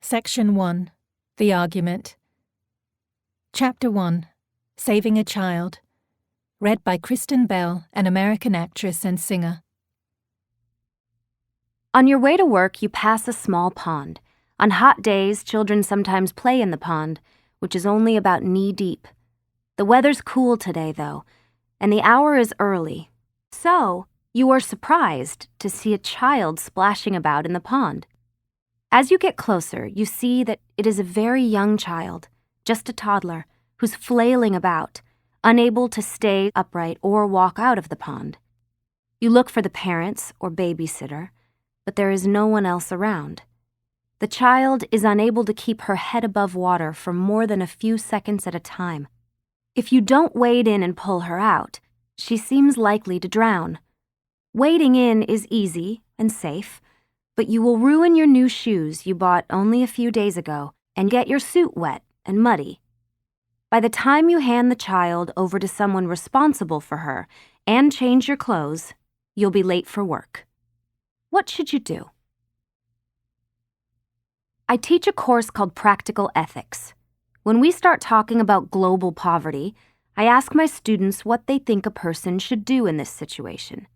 Section 1. The Argument. Chapter 1. Saving a Child. Read by Kristin Bell, an American actress and singer. On your way to work, you pass a small pond. On hot days, children sometimes play in the pond, which is only about knee-deep. The weather's cool today, though, and the hour is early. So, you are surprised to see a child splashing about in the pond. As you get closer, you see that it is a very young child, just a toddler, who's flailing about, unable to stay upright or walk out of the pond. You look for the parents or babysitter, but there is no one else around. The child is unable to keep her head above water for more than a few seconds at a time. If you don't wade in and pull her out, she seems likely to drown. Wading in is easy and safe, but you will ruin your new shoes you bought only a few days ago and get your suit wet and muddy. By the time you hand the child over to someone responsible for her and change your clothes, you'll be late for work. What should you do? I teach a course called Practical Ethics. When we start talking about global poverty, I ask my students what they think a person should do in this situation.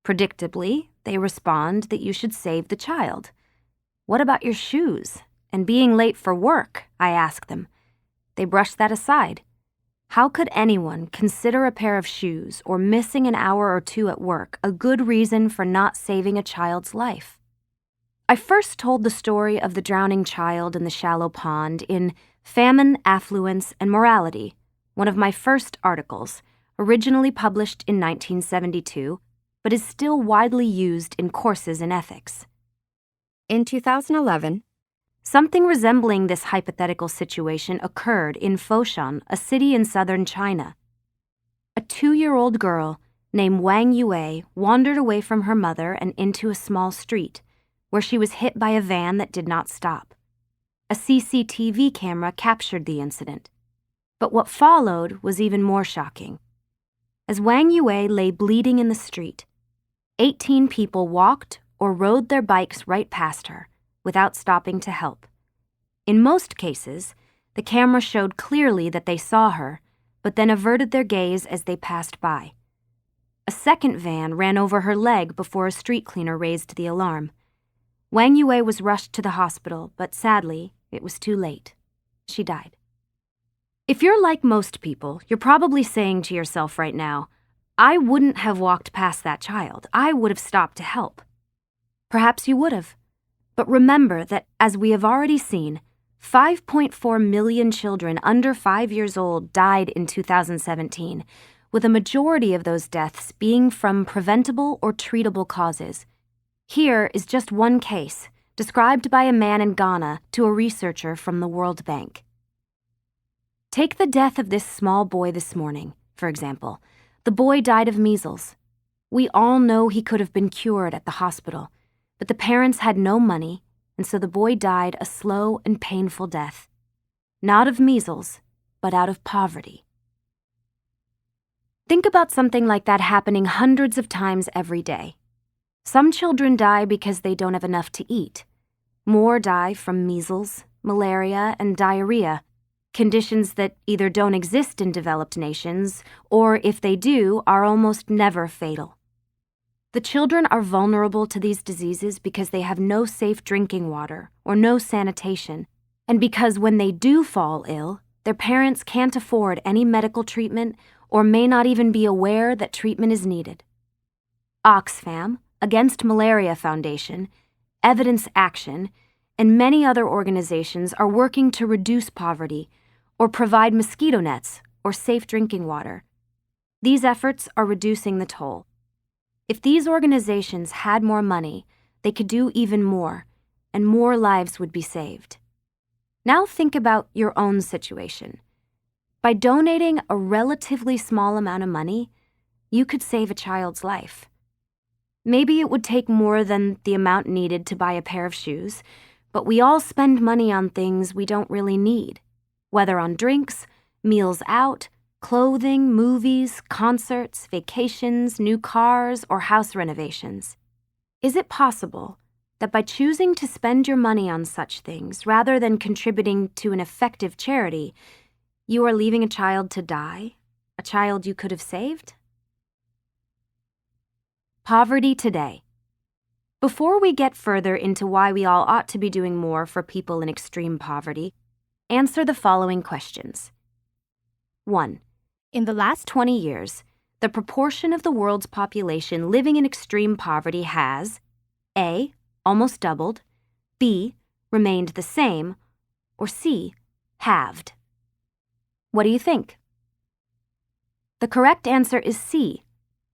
Predictably, they respond that you should save the child. What about your shoes? And being late for work, I ask them. They brush that aside. How could anyone consider a pair of shoes or missing an hour or two at work a good reason for not saving a child's life? I first told the story of the drowning child in the shallow pond in Famine, Affluence, and Morality, one of my first articles, originally published in 1972, but is still widely used in courses in ethics. In 2011, something resembling this hypothetical situation occurred in Foshan, a city in southern China. A 2-year-old girl named Wang Yue wandered away from her mother and into a small street, where she was hit by a van that did not stop. A CCTV camera captured the incident. But what followed was even more shocking. As Wang Yue lay bleeding in the street, 18 people walked or rode their bikes right past her, without stopping to help. In most cases, the camera showed clearly that they saw her, but then averted their gaze as they passed by. A second van ran over her leg before a street cleaner raised the alarm. Wang Yue was rushed to the hospital, but sadly, it was too late. She died. If you're like most people, you're probably saying to yourself right now, I wouldn't have walked past that child. I would have stopped to help. Perhaps you would have. But remember that, as we have already seen, 5.4 million children under 5 years old died in 2017, with a majority of those deaths being from preventable or treatable causes. Here is just one case, described by a man in Ghana to a researcher from the World Bank. Take the death of this small boy this morning, for example. The boy died of measles. We all know he could have been cured at the hospital, but the parents had no money, and so the boy died a slow and painful death. Not of measles, but out of poverty. Think about something like that happening hundreds of times every day. Some children die because they don't have enough to eat. More die from measles, malaria, and diarrhea, conditions that either don't exist in developed nations, or if they do, are almost never fatal. The children are vulnerable to these diseases because they have no safe drinking water or no sanitation, and because when they do fall ill, their parents can't afford any medical treatment or may not even be aware that treatment is needed. Oxfam, Against Malaria Foundation, Evidence Action, and many other organizations are working to reduce poverty or provide mosquito nets or safe drinking water. These efforts are reducing the toll. If these organizations had more money, they could do even more, and more lives would be saved. Now think about your own situation. By donating a relatively small amount of money, you could save a child's life. Maybe it would take more than the amount needed to buy a pair of shoes, but we all spend money on things we don't really need, whether on drinks, meals out, clothing, movies, concerts, vacations, new cars, or house renovations. Is it possible that by choosing to spend your money on such things rather than contributing to an effective charity, you are leaving a child to die, a child you could have saved? Poverty today. Before we get further into why we all ought to be doing more for people in extreme poverty, answer the following questions. 1. In the last 20 years, the proportion of the world's population living in extreme poverty has A. almost doubled, B. remained the same, or C. halved. What do you think? The correct answer is C.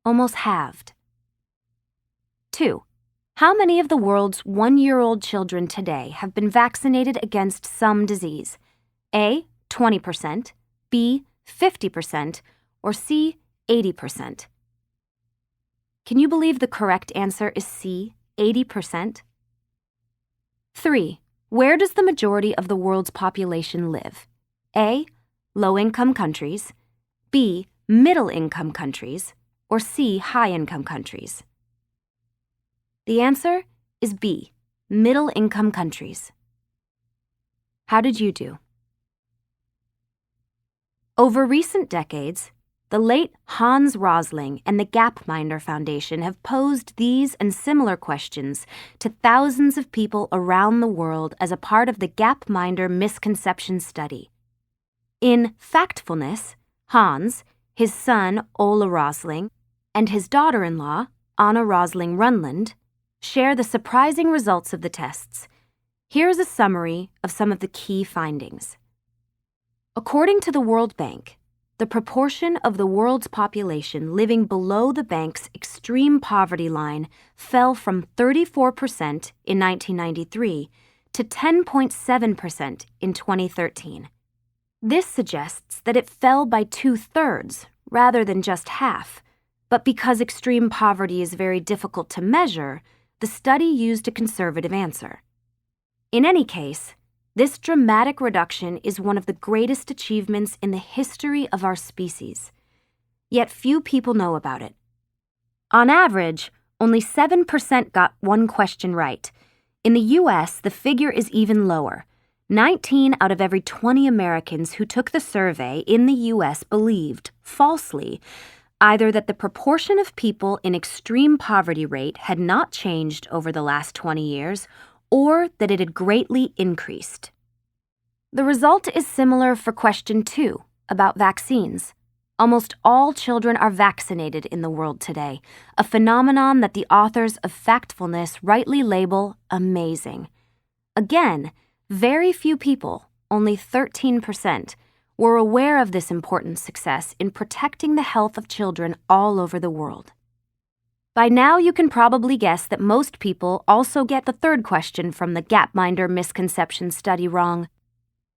almost halved. 2. How many of the world's 1-year-old children today have been vaccinated against some disease? A. 20%, B. 50%, or C. 80%. Can you believe the correct answer is C. 80%? 3. Where does the majority of the world's population live? A. Low-income countries, B. Middle-income countries, or C. High-income countries? The answer is B. Middle-income countries. How did you do? Over recent decades, the late Hans Rosling and the Gapminder Foundation have posed these and similar questions to thousands of people around the world as a part of the Gapminder Misconception Study. In Factfulness, Hans, his son Ola Rosling, and his daughter-in-law, Anna Rosling Runland, share the surprising results of the tests. Here is a summary of some of the key findings. According to the World Bank, the proportion of the world's population living below the bank's extreme poverty line fell from 34% in 1993 to 10.7% in 2013. This suggests that it fell by 2/3 rather than just half, but because extreme poverty is very difficult to measure, the study used a conservative answer. In any case, this dramatic reduction is one of the greatest achievements in the history of our species. Yet few people know about it. On average, only 7% got one question right. In the U.S., the figure is even lower. 19 out of every 20 Americans who took the survey in the U.S. believed, falsely, either that the proportion of people in extreme poverty rate had not changed over the last 20 years, or that it had greatly increased. The result is similar for question 2, about vaccines. Almost all children are vaccinated in the world today, a phenomenon that the authors of Factfulness rightly label amazing. Again, very few people, only 13%, were aware of this important success in protecting the health of children all over the world. By now, you can probably guess that most people also get the third question from the Gapminder Misconception Study wrong.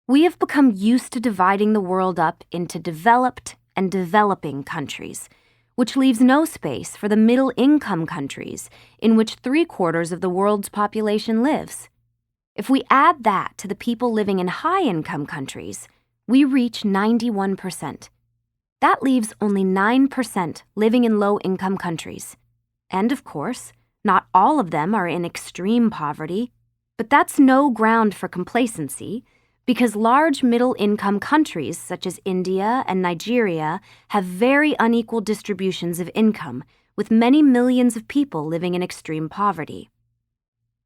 We have become used to dividing the world up into developed and developing countries, which leaves no space for the middle-income countries in which 3/4 of the world's population lives. If we add that to the people living in high-income countries, we reach 91%. That leaves only 9% living in low-income countries. And of course, not all of them are in extreme poverty, but that's no ground for complacency, because large middle-income countries such as India and Nigeria have very unequal distributions of income, with many millions of people living in extreme poverty.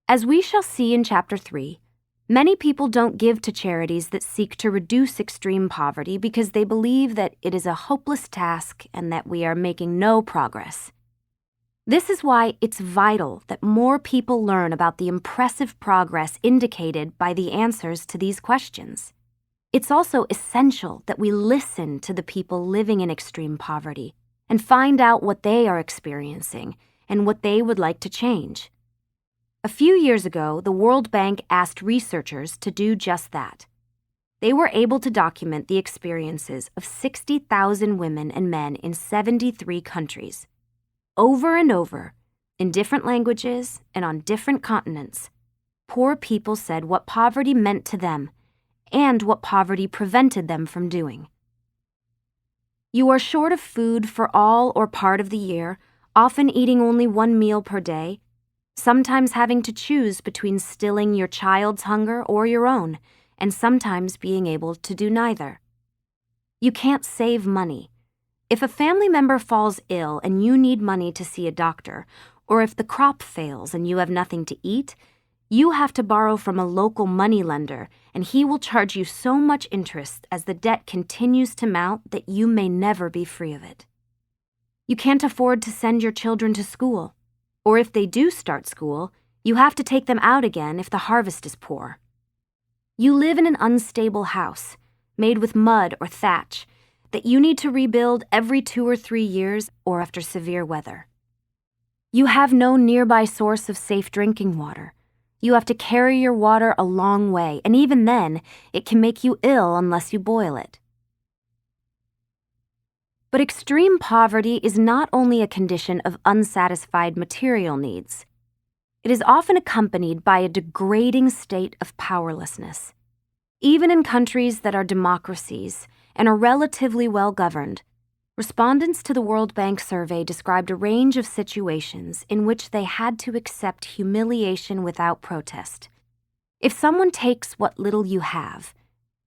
As we shall see in Chapter 3, many people don't give to charities that seek to reduce extreme poverty because they believe that it is a hopeless task and that we are making no progress. This is why it's vital that more people learn about the impressive progress indicated by the answers to these questions. It's also essential that we listen to the people living in extreme poverty and find out what they are experiencing and what they would like to change. A few years ago, the World Bank asked researchers to do just that. They were able to document the experiences of 60,000 women and men in 73 countries. Over and over, in different languages and on different continents, poor people said what poverty meant to them and what poverty prevented them from doing. You are short of food for all or part of the year, often eating only one meal per day. sometimes having to choose between stilling your child's hunger or your own, and sometimes being able to do neither. You can't save money. If a family member falls ill and you need money to see a doctor, or if the crop fails and you have nothing to eat, you have to borrow from a local moneylender, and he will charge you so much interest as the debt continues to mount that you may never be free of it. You can't afford to send your children to school, or if they do start school, you have to take them out again if the harvest is poor. You live in an unstable house, made with mud or thatch, that you need to rebuild every 2 or 3 years or after severe weather. You have no nearby source of safe drinking water. You have to carry your water a long way, and even then, it can make you ill unless you boil it. But extreme poverty is not only a condition of unsatisfied material needs. It is often accompanied by a degrading state of powerlessness. Even in countries that are democracies and are relatively well-governed, respondents to the World Bank survey described a range of situations in which they had to accept humiliation without protest. If someone takes what little you have,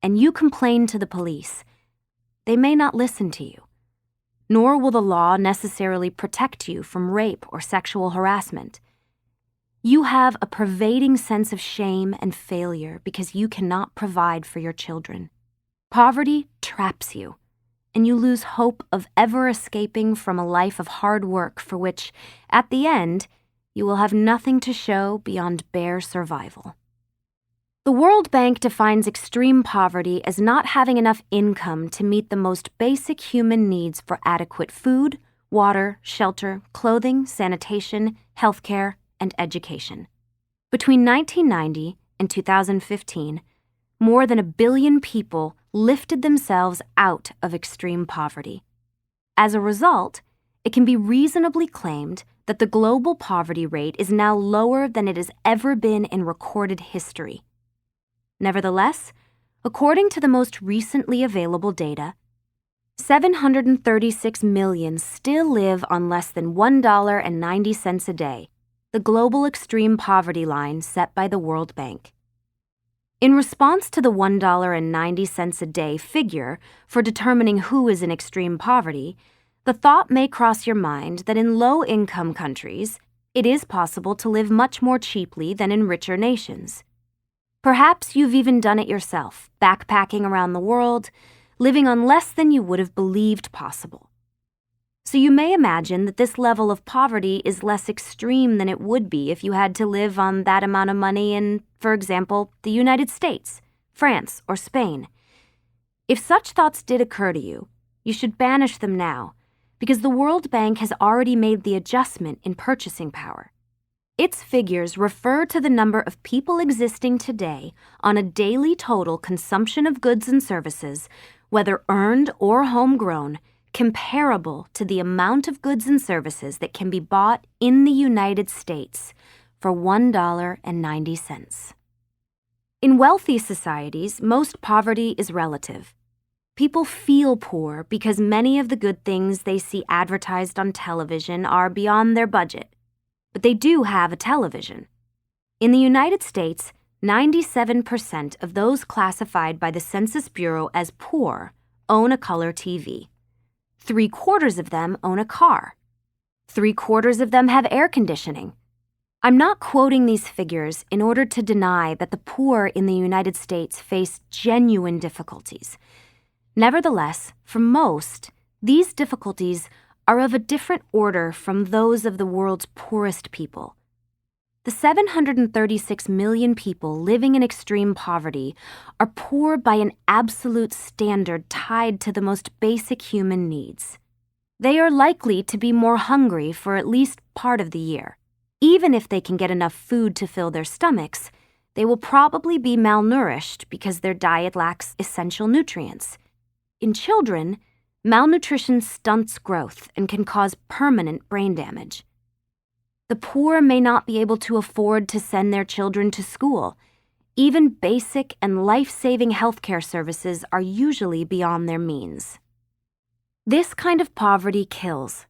and you complain to the police, they may not listen to you, nor will the law necessarily protect you from rape or sexual harassment. You have a pervading sense of shame and failure because you cannot provide for your children. Poverty traps you, and you lose hope of ever escaping from a life of hard work for which, at the end, you will have nothing to show beyond bare survival. The World Bank defines extreme poverty as not having enough income to meet the most basic human needs for adequate food, water, shelter, clothing, sanitation, healthcare, and education. Between 1990 and 2015, more than 1 billion people lifted themselves out of extreme poverty. As a result, it can be reasonably claimed that the global poverty rate is now lower than it has ever been in recorded history. Nevertheless, according to the most recently available data, 736 million still live on less than $1.90 a day, the global extreme poverty line set by the World Bank. In response to the $1.90 a day figure for determining who is in extreme poverty, the thought may cross your mind that in low-income countries, it is possible to live much more cheaply than in richer nations. Perhaps you've even done it yourself, backpacking around the world, living on less than you would have believed possible. So you may imagine that this level of poverty is less extreme than it would be if you had to live on that amount of money in, for example, the United States, France, or Spain. If such thoughts did occur to you, you should banish them now, because the World Bank has already made the adjustment in purchasing power. Its figures refer to the number of people existing today on a daily total consumption of goods and services, whether earned or homegrown, comparable to the amount of goods and services that can be bought in the United States for $1.90. In wealthy societies, most poverty is relative. People feel poor because many of the good things they see advertised on television are beyond their budget. But they do have a television. In the United States, 97% of those classified by the Census Bureau as poor own a color TV. 3/4 of them own a car. 3/4 of them have air conditioning. I'm not quoting these figures in order to deny that the poor in the United States face genuine difficulties. Nevertheless, for most, these difficulties are of a different order from those of the world's poorest people. The 736 million people living in extreme poverty are poor by an absolute standard tied to the most basic human needs. They are likely to be more hungry for at least part of the year. Even if they can get enough food to fill their stomachs, they will probably be malnourished because their diet lacks essential nutrients. In children, malnutrition stunts growth and can cause permanent brain damage. The poor may not be able to afford to send their children to school. Even basic and life-saving healthcare services are usually beyond their means. This kind of poverty kills.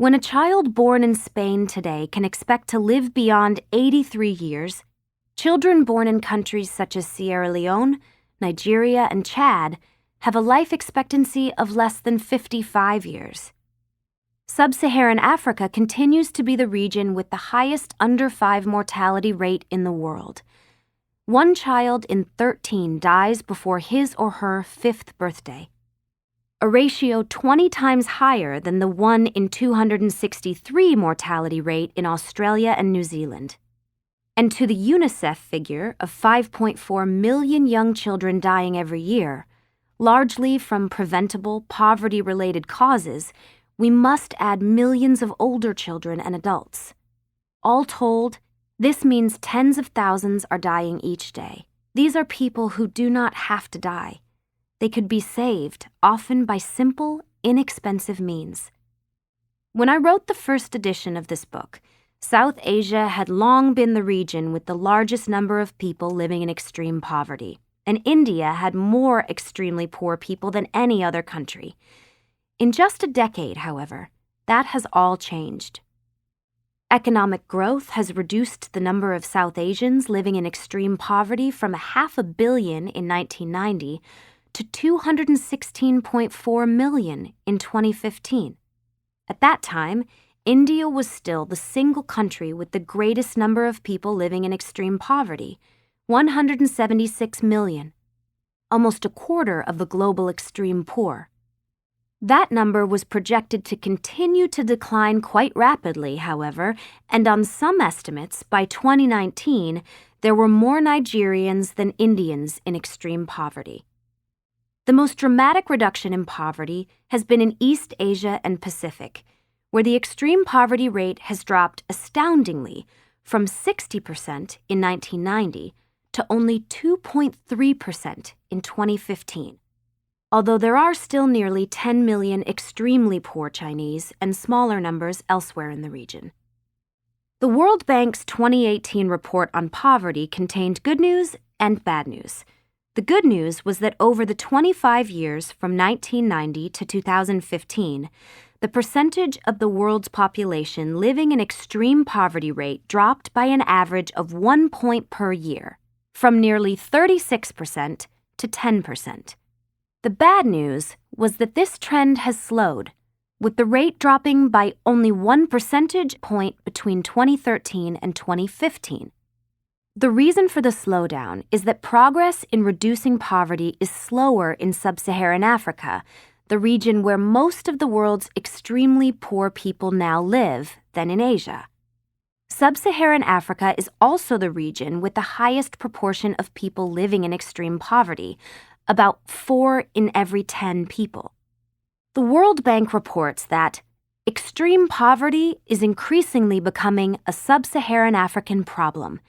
When a child born in Spain today can expect to live beyond 83 years, children born in countries such as Sierra Leone, Nigeria, and Chad have a life expectancy of less than 55 years. Sub-Saharan Africa continues to be the region with the highest under-5 mortality rate in the world. 1 child in 13 dies before his or her 5th birthday, a ratio 20 times higher than the 1 in 263 mortality rate in Australia and New Zealand. And to the UNICEF figure of 5.4 million young children dying every year, largely from preventable, poverty-related causes, we must add millions of older children and adults. All told, this means tens of thousands are dying each day. These are people who do not have to die. They could be saved, often by simple, inexpensive means. When I wrote the first edition of this book, South Asia had long been the region with the largest number of people living in extreme poverty, and India had more extremely poor people than any other country. In just a decade, however, that has all changed. Economic growth has reduced the number of South Asians living in extreme poverty from 500 million in 1990 to 216.4 million in 2015. At that time, India was still the single country with the greatest number of people living in extreme poverty, 176 million, almost a quarter of the global extreme poor. That number was projected to continue to decline quite rapidly, however, and on some estimates, by 2019, there were more Nigerians than Indians in extreme poverty. The most dramatic reduction in poverty has been in East Asia and Pacific, where the extreme poverty rate has dropped astoundingly from 60% in 1990 to only 2.3% in 2015. Although there are still nearly 10 million extremely poor Chinese and smaller numbers elsewhere in the region. The World Bank's 2018 report on poverty contained good news and bad news. The good news was that over the 25 years from 1990 to 2015, the percentage of the world's population living in extreme poverty rate dropped by an average of 1 point per year, from nearly 36% to 10%. The bad news was that this trend has slowed, with the rate dropping by only 1 percentage point between 2013 and 2015. The reason for the slowdown is that progress in reducing poverty is slower in sub-Saharan Africa, the region where most of the world's extremely poor people now live, than in Asia. Sub-Saharan Africa is also the region with the highest proportion of people living in extreme poverty, about 4 in every 10 people. The World Bank reports that extreme poverty is increasingly becoming a sub-Saharan African problem,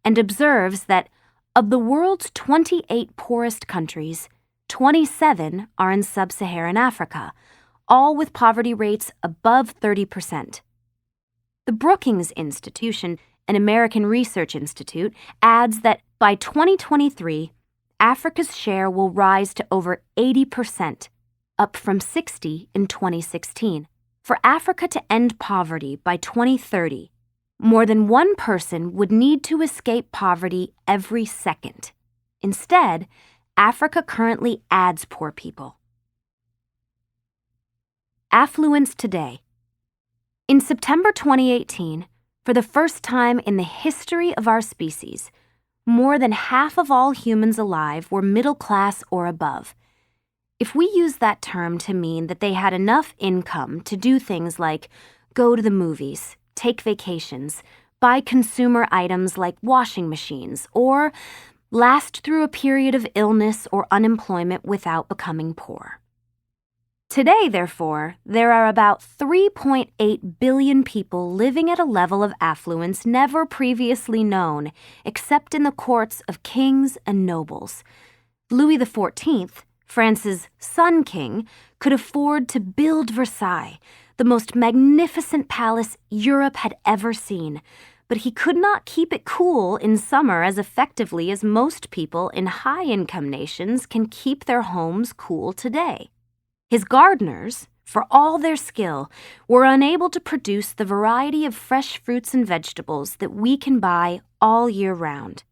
and observes that of the world's 28 poorest countries, 27 are in sub-Saharan Africa, all with poverty rates above 30%. The Brookings Institution, an American research institute, adds that by 2023, Africa's share will rise to over 80%, up from 60% in 2016. For Africa to end poverty by 2030, more than one person would need to escape poverty every second. Instead, Africa currently adds poor people. Affluence today. In September 2018, for the first time in the history of our species, more than half of all humans alive were middle class or above. If we use that term to mean that they had enough income to do things like go to the movies, take vacations, buy consumer items like washing machines, or last through a period of illness or unemployment without becoming poor. Today, therefore, there are about 3.8 billion people living at a level of affluence never previously known, except in the courts of kings and nobles. Louis XIV, France's Sun King, could afford to build Versailles, the most magnificent palace Europe had ever seen, but he could not keep it cool in summer as effectively as most people in high-income nations can keep their homes cool today. His gardeners, for all their skill, were unable to produce the variety of fresh fruits and vegetables that we can buy all year round.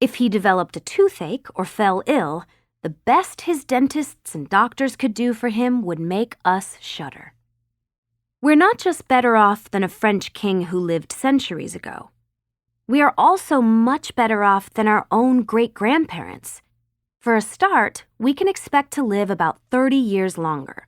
If he developed a toothache or fell ill, the best his dentists and doctors could do for him would make us shudder. We're not just better off than a French king who lived centuries ago. We are also much better off than our own great-grandparents. For a start, we can expect to live about 30 years longer.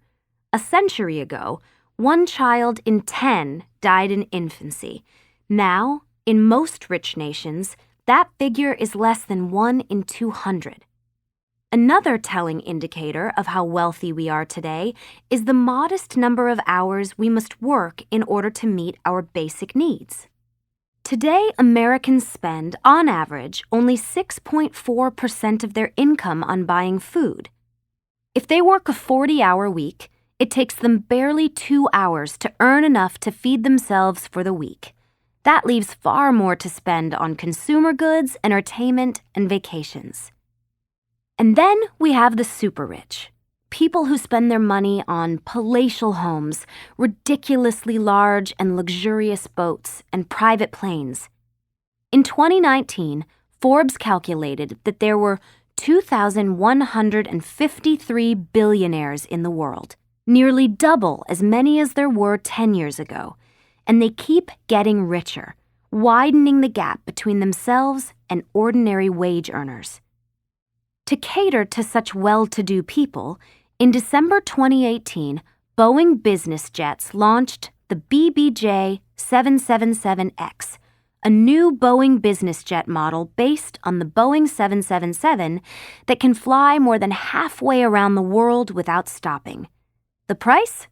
A century ago, 1 child in 10 died in infancy. Now, in most rich nations, that figure is less than 1 in 200. Another telling indicator of how wealthy we are today is the modest number of hours we must work in order to meet our basic needs. Today, Americans spend, on average, only 6.4% of their income on buying food. If they work a 40-hour week, it takes them barely 2 hours to earn enough to feed themselves for the week. That leaves far more to spend on consumer goods, entertainment, and vacations. And then we have the super rich, people who spend their money on palatial homes, ridiculously large and luxurious boats, and private planes. In 2019, Forbes calculated that there were 2,153 billionaires in the world, nearly double as many as there were 10 years ago, and they keep getting richer, widening the gap between themselves and ordinary wage earners. To cater to such well-to-do people, in December 2018, Boeing business jets launched the BBJ 777X, a new Boeing business jet model based on the Boeing 777 that can fly more than halfway around the world without stopping. The price?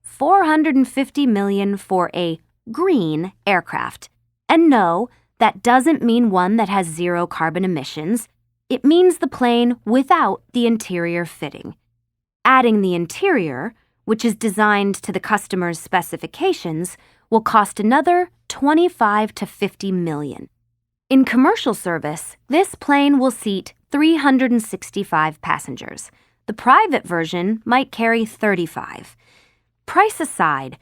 $450 million for a green aircraft. And no, that doesn't mean one that has 0 carbon emissions. It means the plane without the interior fitting. Adding the interior, which is designed to the customer's specifications, will cost another $25 to $50 million. In commercial service, this plane will seat 365 passengers. The private version might carry 35. Price aside,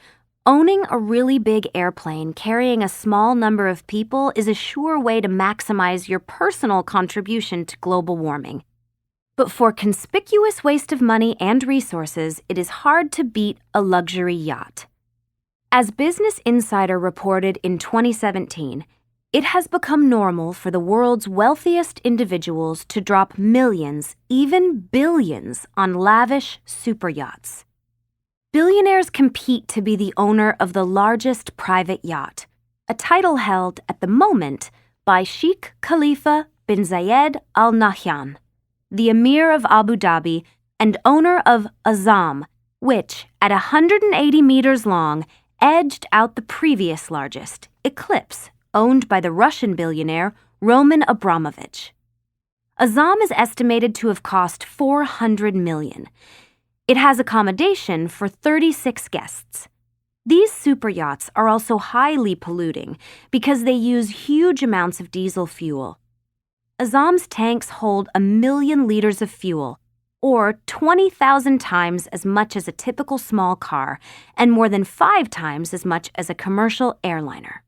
owning a really big airplane carrying a small number of people is a sure way to maximize your personal contribution to global warming. But for conspicuous waste of money and resources, it is hard to beat a luxury yacht. As Business Insider reported in 2017, it has become normal for the world's wealthiest individuals to drop millions, even billions, on lavish super yachts. Billionaires compete to be the owner of the largest private yacht, a title held at the moment by Sheikh Khalifa bin Zayed Al Nahyan, the Emir of Abu Dhabi and owner of Azam, which, at 180 meters long, edged out the previous largest, Eclipse, owned by the Russian billionaire Roman Abramovich. Azam is estimated to have cost $400 million. It has accommodation for 36 guests. These super yachts are also highly polluting because they use huge amounts of diesel fuel. Azam's tanks hold 1 million liters of fuel, or 20,000 times as much as a typical small car, and more than 5 times as much as a commercial airliner.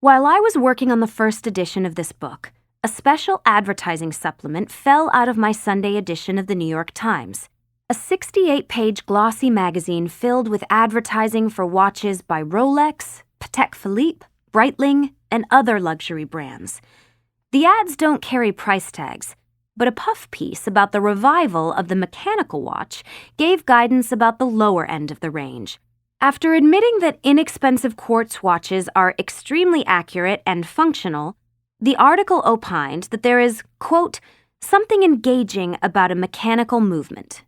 While I was working on the first edition of this book, a special advertising supplement fell out of my Sunday edition of the New York Times, a 68-page glossy magazine filled with advertising for watches by Rolex, Patek Philippe, Breitling, and other luxury brands. The ads don't carry price tags, but a puff piece about the revival of the mechanical watch gave guidance about the lower end of the range. After admitting that inexpensive quartz watches are extremely accurate and functional, the article opined that there is, quote, something engaging about a mechanical movement.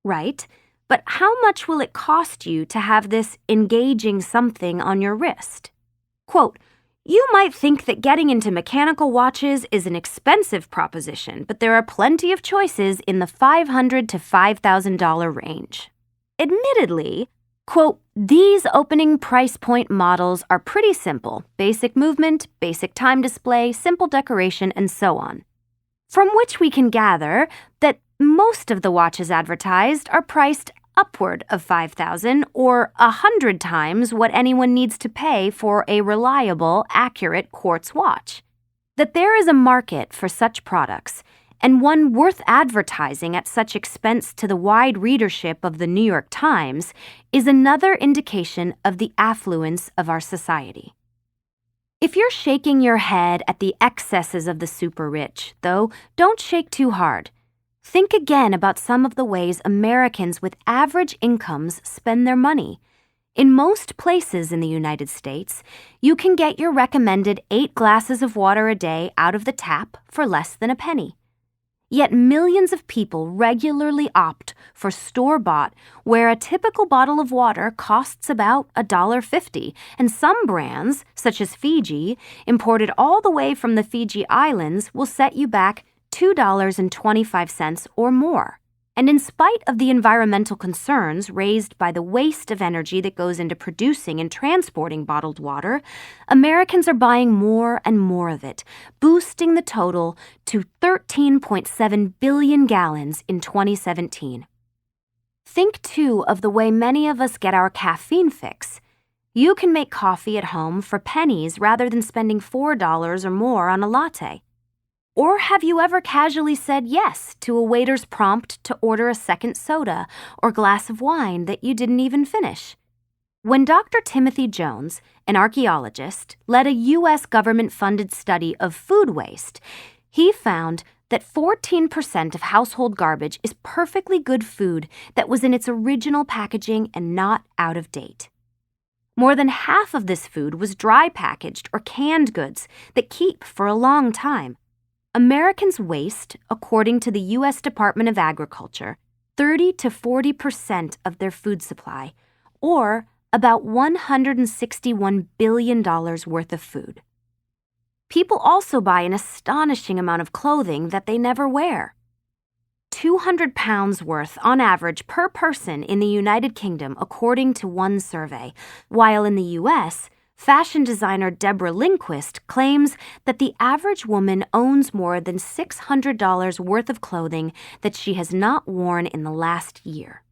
Right, but how much will it cost you to have this engaging something on your wrist? Quote, you might think that getting into mechanical watches is an expensive proposition, but there are plenty of choices in the $500 to $5,000 range. Admittedly, quote, these opening price point models are pretty simple: basic movement, basic time display, simple decoration, and so on. From which we can gather that most of the watches advertised are priced upward of $5,000 or 100 times what anyone needs to pay for a reliable, accurate quartz watch. That there is a market for such products, and one worth advertising at such expense to the wide readership of the New York Times, is another indication of the affluence of our society. If you're shaking your head at the excesses of the super rich, though, don't shake too hard. Think again about some of the ways Americans with average incomes spend their money. In most places in the United States, you can get your recommended 8 glasses of water a day out of the tap for less than a penny. Yet millions of people regularly opt for store-bought, where a typical bottle of water costs about $1.50, and some brands, such as Fiji, imported all the way from the Fiji Islands, will set you back $2.25 or more. And in spite of the environmental concerns raised by the waste of energy that goes into producing and transporting bottled water, Americans are buying more and more of it, boosting the total to 13.7 billion gallons in 2017. Think, too, of the way many of us get our caffeine fix. You can make coffee at home for pennies rather than spending $4 or more on a latte. Or have you ever casually said yes to a waiter's prompt to order a second soda or glass of wine that you didn't even finish? When Dr. Timothy Jones, an archaeologist, led a U.S. government-funded study of food waste, he found that 14% of household garbage is perfectly good food that was in its original packaging and not out of date. More than half of this food was dry packaged or canned goods that keep for a long time. Americans waste, according to the U.S. Department of Agriculture, 30 to 40% of their food supply, or about $161 billion worth of food. People also buy an astonishing amount of clothing that they never wear. 200 pounds worth on average per person in the United Kingdom, according to one survey, while in the U.S., fashion designer Deborah Lindquist claims that the average woman owns more than $600 worth of clothing that she has not worn in the last year.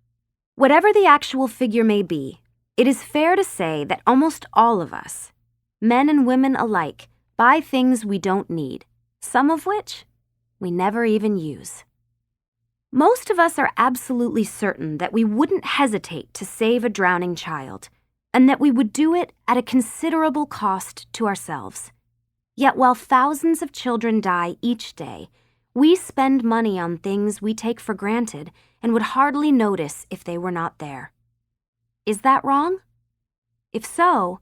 Whatever the actual figure may be, it is fair to say that almost all of us, men and women alike, buy things we don't need, some of which we never even use. Most of us are absolutely certain that we wouldn't hesitate to save a drowning child, and that we would do it at a considerable cost to ourselves. Yet while thousands of children die each day, we spend money on things we take for granted and would hardly notice if they were not there. Is that wrong? If so,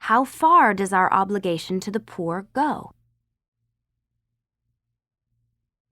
how far does our obligation to the poor go?